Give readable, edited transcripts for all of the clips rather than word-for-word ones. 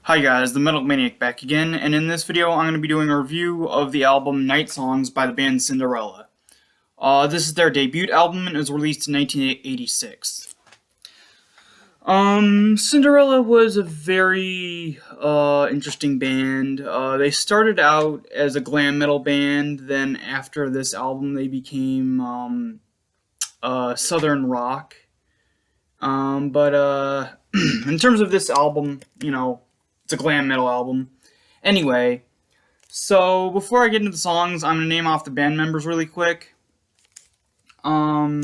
Hi guys, the Metal Maniac back again, and in this video I'm going to be doing a review of the album Night Songs by the band Cinderella. This is their debut album and it was released in 1986. Cinderella was a very interesting band. They started out as a glam metal band, then after this album they became southern rock. But in terms of this album, it's a glam metal album. Anyway, so before I get into the songs, I'm going to name off the band members really quick. Tom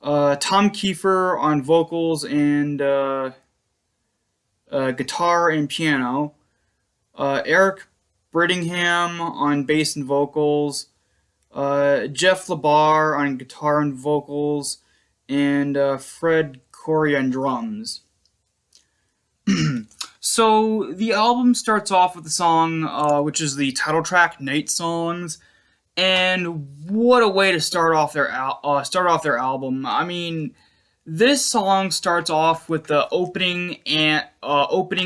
Kiefer on vocals and guitar and piano. Eric Brittingham on bass and vocals. Jeff LaBar on guitar and vocals. And Fred Corey on drums. So the album starts off with the song, which is the title track, "Night Songs," and what a way to start off their album. I mean, this song starts off with the opening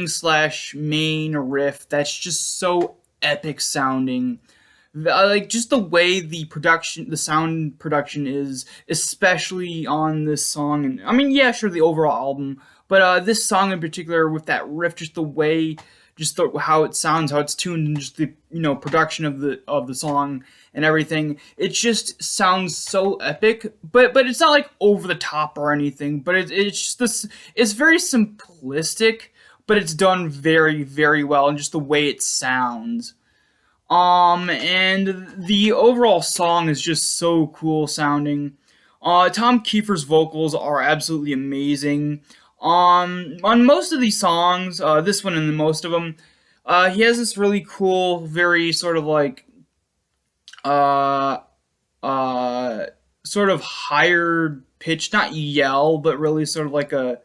slash main riff that's just so epic sounding. Like just the way the sound production is, especially on this song, and I mean, yeah, sure, the overall album. But this song in particular, with that riff, just the way, how it sounds, how it's tuned, and just the production of the song and everything, it just sounds so epic. But it's not like over the top or anything. But it's just this. It's very simplistic, but it's done very, very well, and just the way it sounds. And the overall song is just so cool sounding. Tom Kiefer's vocals are absolutely amazing. On most of these songs, this one and most of them, he has this really cool, very sort of like, sort of higher pitch, not yell, but really sort of like I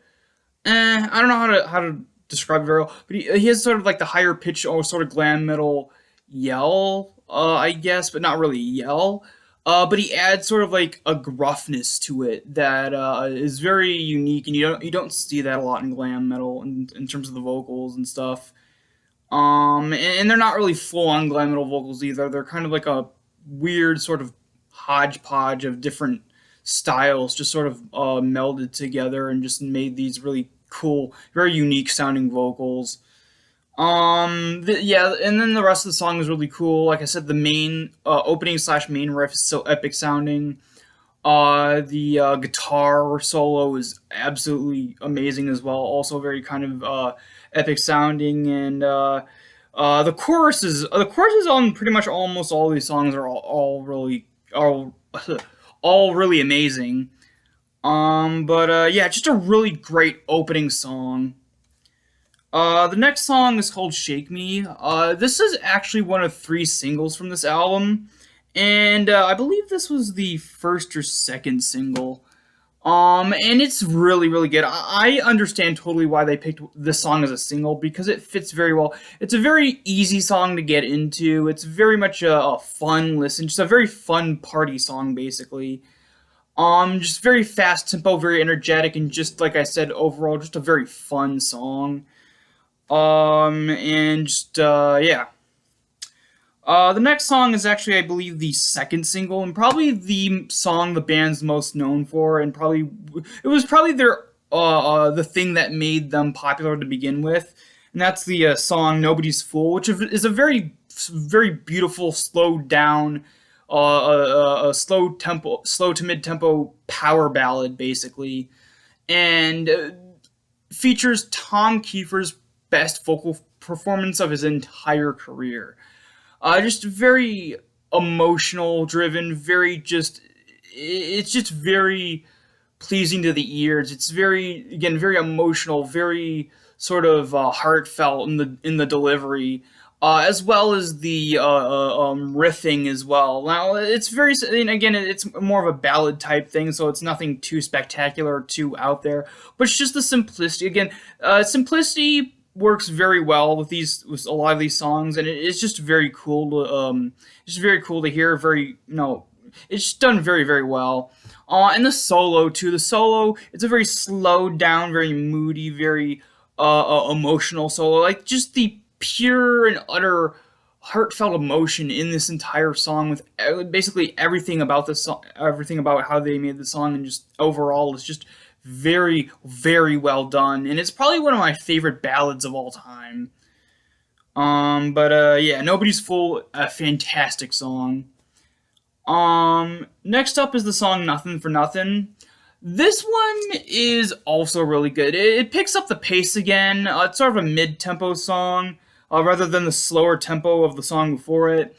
don't know how to describe it very well, but he has sort of like the higher pitch or sort of glam metal yell, I guess, but not really yell. But he adds sort of like a gruffness to it that is very unique, and you don't see that a lot in glam metal in terms of the vocals and stuff. And they're not really full on glam metal vocals either. They're kind of like a weird sort of hodgepodge of different styles, just sort of melded together and just made these really cool, very unique sounding vocals. Yeah, and then the rest of the song is really cool. Like I said, the main opening slash main riff is so epic sounding. The guitar solo is absolutely amazing as well. Also very kind of epic sounding, and the choruses on pretty much almost all these songs are all really amazing. But yeah, just a really great opening song. The next song is called "Shake Me." This is actually one of 3 singles from this album, and I believe this was the first or second single. And it's really, really good. I understand totally why they picked this song as a single, because it fits very well. It's a very easy song to get into. It's very much a fun listen, just a very fun party song, basically. Just very fast tempo, very energetic, and just like I said, overall, just a very fun song. And just, yeah. The next song is actually, I believe, the second single, and probably the song the band's most known for, and it was probably their, the thing that made them popular to begin with, and that's the, song "Nobody's Fool," which is a very, very beautiful, slowed down, a slow to mid-tempo power ballad, basically, and features Tom Kiefer's best vocal performance of his entire career. Just very emotional driven, it's just very pleasing to the ears. It's very, again, very emotional, very sort of heartfelt in the delivery, as well as the riffing as well. Now, it's very, and again, it's more of a ballad type thing, so it's nothing too spectacular or too out there, but it's just the simplicity. Again, simplicity works very well with a lot of these songs, and it's just very cool to hear. It's just done very, very well. And the solo too. The solo, it's a very slowed down, very moody, very emotional solo, like just the pure and utter heartfelt emotion in this entire song, with basically everything about the song, everything about how they made the song, and just overall is just very, very well done, and it's probably one of my favorite ballads of all time. But yeah, Nobody's Fool, a fantastic song. Next up is the song Nothing for Nothing. This one is also really good. It picks up the pace again. It's sort of a mid-tempo song, rather than the slower tempo of the song before it.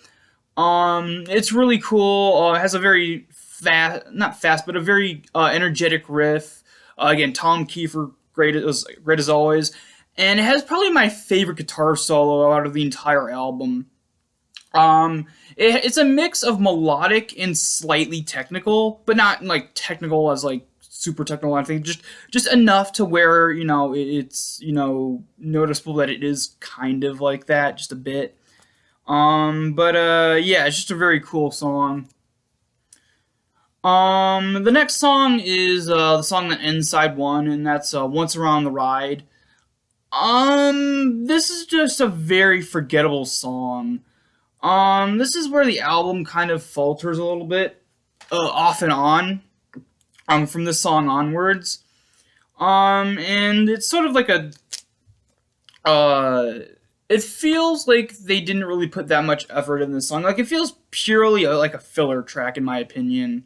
It's really cool. It has a very fast, not fast, but a very energetic riff. Again, Tom Kiefer, great as always. And it has probably my favorite guitar solo out of the entire album. It's a mix of melodic and slightly technical, but not like technical as like super technical. I think just enough to where it's noticeable that it is kind of like that, just a bit. But yeah, it's just a very cool song. The next song is the song that ends side one, and that's Once Around the Ride. This is just a very forgettable song. This is where the album kind of falters a little bit, off and on, from this song onwards. And it's sort of like it feels like they didn't really put that much effort in this song. Like, it feels purely like a filler track, in my opinion.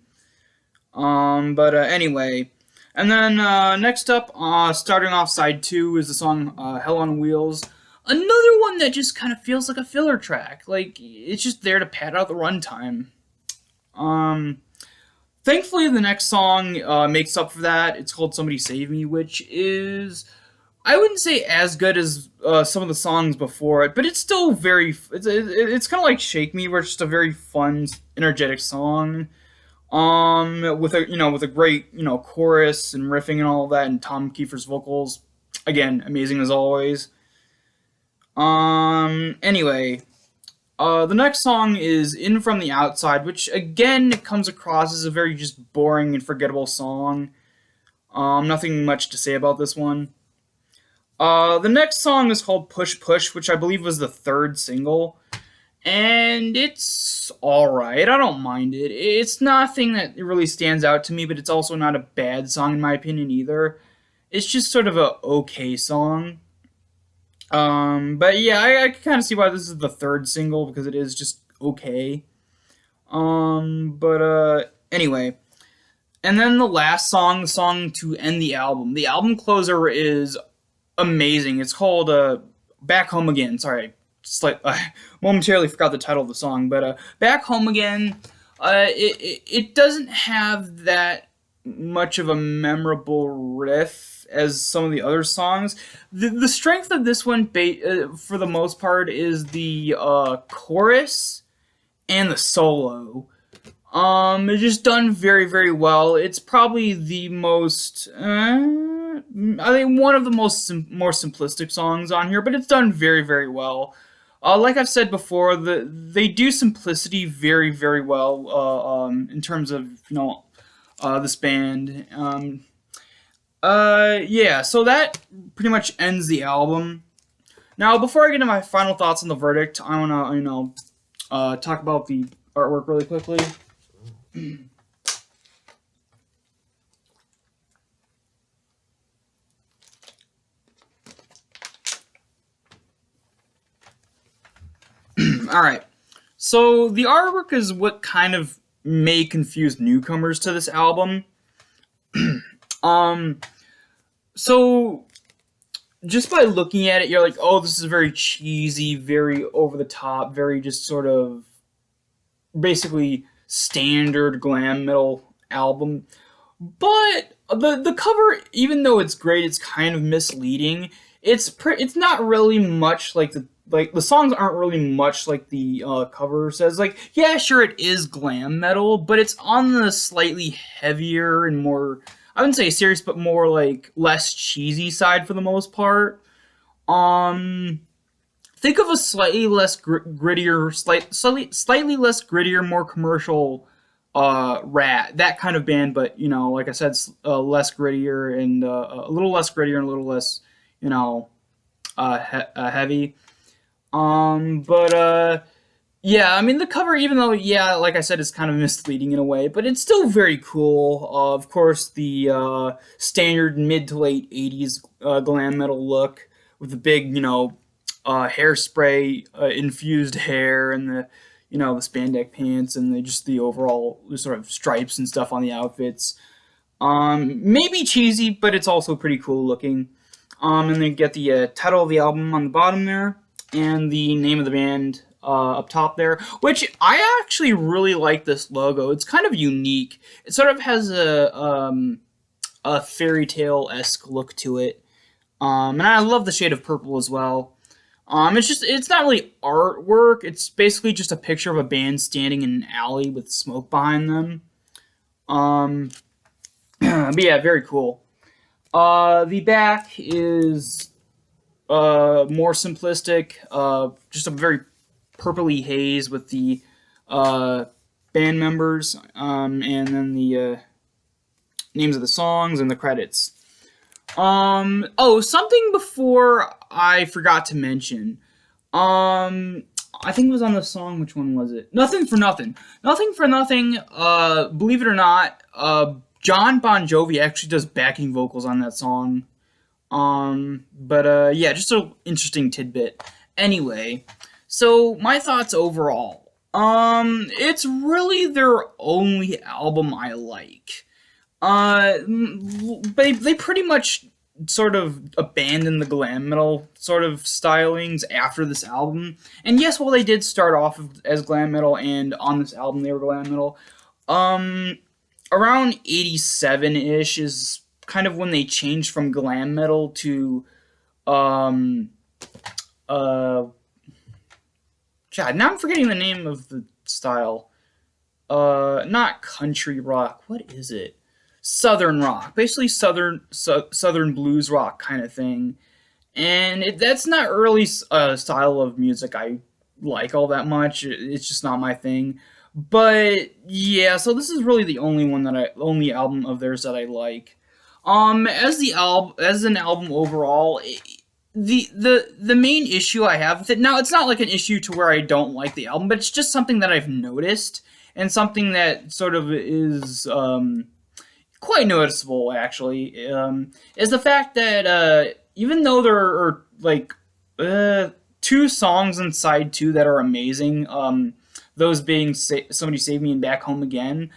But anyway. And then, next up, starting off side two is the song, Hell on Wheels. Another one that just kind of feels like a filler track. Like, it's just there to pad out the runtime. Thankfully, the next song makes up for that. It's called Somebody Save Me, which is, I wouldn't say as good as some of the songs before it, but it's still it's kind of like Shake Me, where it's just a very fun, energetic song. With a great, chorus and riffing and all of that, and Tom Kiefer's vocals, again, amazing as always. Anyway, the next song is In From the Outside, which again comes across as a very just boring and forgettable song. Nothing much to say about this one. The next song is called Push Push, which I believe was the third single. And it's alright. I don't mind it. It's nothing that really stands out to me, but it's also not a bad song in my opinion either. It's just sort of a okay song. But yeah, I can kind of see why this is the third single, because it is just okay. But anyway. And then the last song, the song to end the album. The album closer is amazing. It's called Back Home Again. Sorry. Momentarily forgot the title of the song, but Back Home Again, it doesn't have that much of a memorable riff as some of the other songs. The strength of this one, for the most part, is the chorus and the solo. It's just done very, very well. It's probably the most, I think one of the more simplistic songs on here, but it's done very, very well. Like I've said before, they do simplicity very, very well, in terms of, this band. Yeah, so that pretty much ends the album. Now, before I get into my final thoughts on the verdict, I want to, talk about the artwork really quickly. Alright, so the artwork is what kind of may confuse newcomers to this album. So just by looking at it, you're like, oh, this is very cheesy, very over the top, very just sort of basically standard glam metal album. But the cover, even though it's great, it's kind of misleading. It's not really much like the songs aren't really much like the cover says. Like, yeah, sure, it is glam metal, but it's on the slightly heavier and more, I wouldn't say serious, but more like less cheesy side for the most part. Think of a slightly less grittier, slightly less grittier, more commercial Rat, that kind of band, but like I said, less grittier and a little less grittier and a little less, you know, heavy. But yeah, I mean the cover, even though yeah, like I said, is kind of misleading in a way, but it's still very cool. Of course, the standard mid to late '80s glam metal look with the big, hairspray infused hair and the the spandex pants and just the overall sort of stripes and stuff on the outfits. Maybe cheesy, but it's also pretty cool looking. And then you get the title of the album on the bottom there, and the name of the band up top there, which I actually really like this logo. It's kind of unique. It sort of has a fairy tale esque look to it, and I love the shade of purple as well. It's not really artwork. It's basically just a picture of a band standing in an alley with smoke behind them. Um, but yeah, very cool. The back is more simplistic. Just a very purpley haze with the uh, band members, and then the names of the songs and the credits. Oh, something before I forgot to mention. I think it was on the song. Which one was it? Nothing for Nothing. Nothing for Nothing. Believe it or not, John Bon Jovi actually does backing vocals on that song. But yeah, just an interesting tidbit. Anyway, so my thoughts overall. It's really their only album I like. They pretty much sort of abandoned the glam metal sort of stylings after this album. And yes, while they did start off as glam metal, and on this album they were glam metal, around 87-ish is kind of when they changed from glam metal to uh God, now I'm forgetting the name of the style. Not country rock. What is it? Southern rock. Basically southern blues rock kind of thing. And that's not really a style of music I like all that much. It's just not my thing. But yeah, so this is really the only album of theirs that I like. As an album overall, the main issue I have with it, now it's not like an issue to where I don't like the album, but it's just something that I've noticed, and something that sort of is quite noticeable actually, is the fact that even though there are like two songs in side two that are amazing, those being Somebody Save Me and Back Home Again,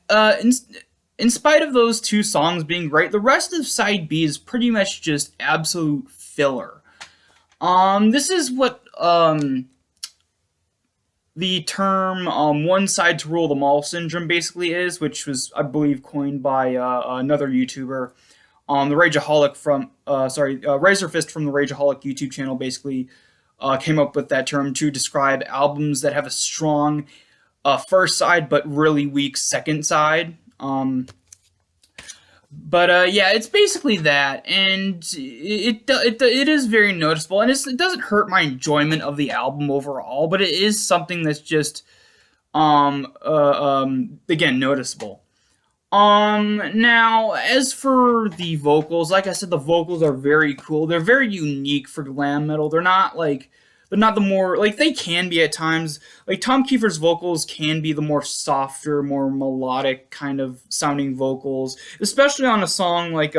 uh, in, in spite of those two songs being great, the rest of side B is pretty much just absolute filler. This is what the term "one side to rule them all" syndrome basically is, which was, I believe, coined by another YouTuber, the Rageaholic from Razorfist from the Rageaholic YouTube channel. Basically, came up with that term to describe albums that have a strong first side but really weak second side. But yeah, it's basically that, and it is very noticeable, and it doesn't hurt my enjoyment of the album overall, but it is something that's just again noticeable. Now, as for the vocals, like I said, the vocals are very cool. They're very unique for glam metal. They're not the more, like, they can be at times. Like, Tom Kiefer's vocals can be the more softer, more melodic kind of sounding vocals, especially on a song like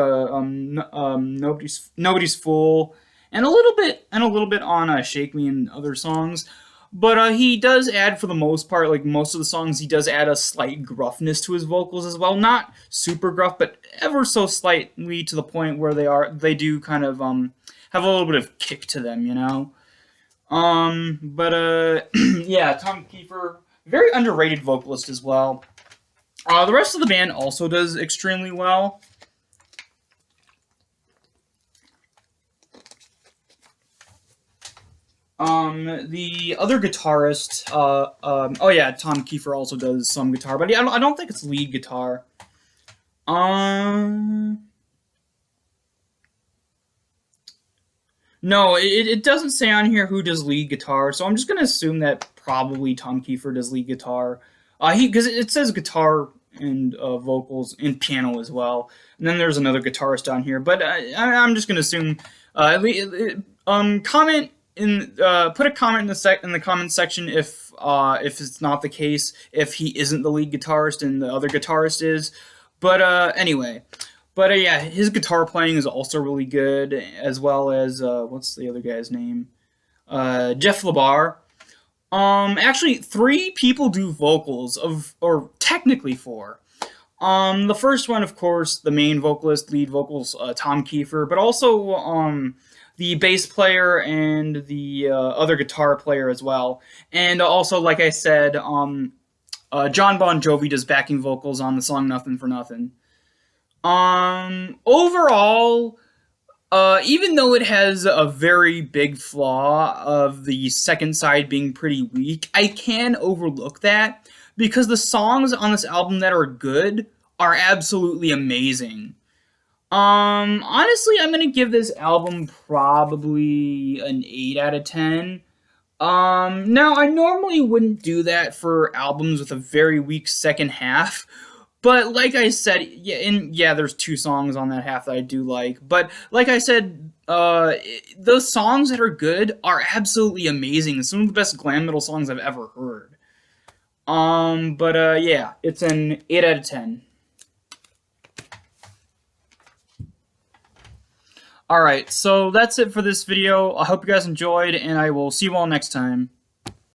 Nobody's Fool, and a little bit on Shake Me and other songs. But he does add, for the most part, like most of the songs, he does add a slight gruffness to his vocals as well. Not super gruff, but ever so slightly, to the point where they do kind of have a little bit of kick to them, you know. But yeah, Tom Kiefer, very underrated vocalist as well. The rest of the band also does extremely well. The other guitarist, oh yeah, Tom Kiefer also does some guitar, but I don't think it's lead guitar. No, it doesn't say on here who does lead guitar, so I'm just gonna assume that probably Tom Kiefer does lead guitar. Because it says guitar and vocals and piano as well. And then there's another guitarist down here, but I'm just gonna assume. Comment in put a comment in the comment section if it's not the case, if he isn't the lead guitarist and the other guitarist is. But anyway, but yeah, his guitar playing is also really good, as well as what's the other guy's name? Jeff LaBar. Actually, 3 people do vocals or technically 4. The first one, of course, the main vocalist, lead vocals, Tom Kiefer, but also the bass player and the other guitar player as well. And also, like I said, John Bon Jovi does backing vocals on the song Nothing for Nothing. Overall, even though it has a very big flaw of the second side being pretty weak, I can overlook that because the songs on this album that are good are absolutely amazing. Honestly, I'm gonna give this album probably an 8 out of 10. Now I normally wouldn't do that for albums with a very weak second half, but like I said, yeah, there's 2 songs on that half that I do like. But like I said, those songs that are good are absolutely amazing. Some of the best glam metal songs I've ever heard. But yeah, it's an 8 out of 10. Alright, so that's it for this video. I hope you guys enjoyed, and I will see you all next time.